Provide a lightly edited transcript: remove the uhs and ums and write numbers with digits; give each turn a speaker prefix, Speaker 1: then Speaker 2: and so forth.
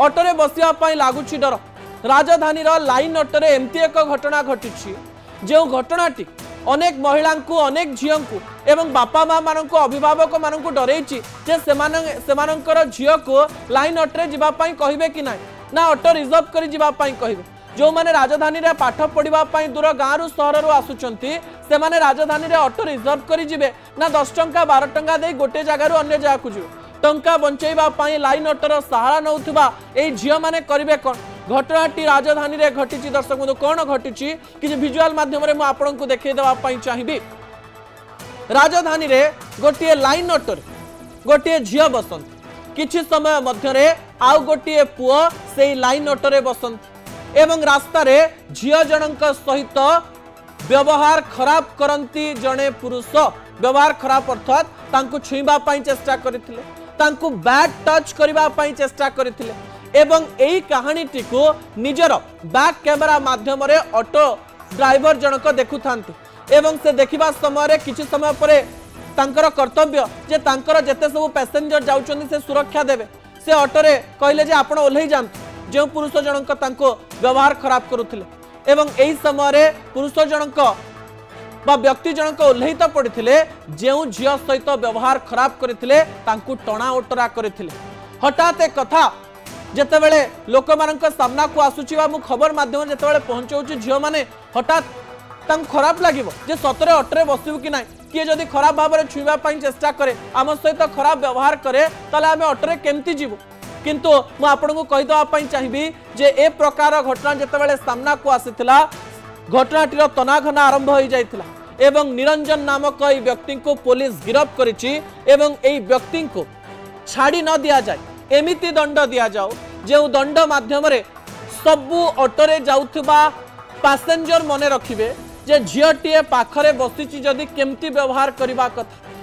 Speaker 1: अटोरे बसवाई लगुच डर राजधानी लाइन अटोरे एमती एक घटना घटी जो घटनाटी अनेक महिला को अनेक झील को एवं बापा माँ मान अभिभावक मान डर झील को लाइन अटोरे जावाई कहे कि ना अटो रिजर्व कर कहे जो मैंने राजधानी रे पाठ पढ़ाई दूर गाँव सहर आसुंच से मैंने राजधानी रे ऑटो रिजर्व करी जिबे ना 10 टंका 12 टंका दे गोटे जगार अन्य जगह को जीव टंका बंचाई लाइन ऑटोर सहारा नौथुबा ए झील मैंने करेंगे कौन घटनाटी राजधानी रे घटी दर्शक बंधु कौन घटी किसी विजुअल माध्यम रे आपण को देखै देबा चाहिए राजधानी रे गोटे लाइन ऑटो गोटे झील बसंत किछि समय मध्य आउ गोटे पुओ से लाइन ऑटो रे बसंत एवं रास्ता रे झील जनक सहित व्यवहार खराब करती जड़े पुरुष व्यवहार खराब अर्थात तांको छुईबा पई चेष्टा करथिले तांको बैक टच करबा पई चेष्टा करथिले एवं एई कहानीटी को निजर बैक कैमरा माध्यम रे ऑटो ड्राइवर जनक देखुथांती एवं से देखिबा समय रे किछि समय परे तांकर कर्तव्य जे तांकर जेते सब पैसेंजर जाउचंदी से सुरक्षा देबे से ऑटो रे कहले जे आपण ओल्हेई जांत जो पुरुष जनक तांको व्यवहार खराब करुथिले एवं एही समय रे पुरुष जनक बा व्यक्ति जनक ओल्हेई तो पड़िथिले जो झियो सहित व्यवहार खराब करथिले तांको टणा ओटरा करथिले हठात एक कथा जेतेबेले लोक मानक सामना को आसुची बा मु खबर माध्यम जेतेबेले पहुंचौची झियो माने हठात तांको खराब लागिवो जे सतरे ऑटोरे बसिबु कि नाही किए जदि खराब भाव में छुईबा पई चेष्टा करे आम सहित खराब व्यवहार करे ताले आमे ऑटोरे केमती जीवु किंतु मु आपनको कहि दवा चाहिए जे ए प्रकार घटना जेतेबेले सामना को आसीथिला घटनाटीर तनाघना आरंभ हो जाइथिला एवं निरंजन नामक ए व्यक्ति को पुलिस गिरफ्त करिछि एवं ए व्यक्ति को छाड़ी न दिया जाए एमिति दंड दिया जाओ जो दंड माध्यम रे सबु ऑटोरे जाउथबा पैसेंजर मने रखिबे जे झियोटीए पाखरे बसिछि जदि केमती व्यवहार करबा कथा।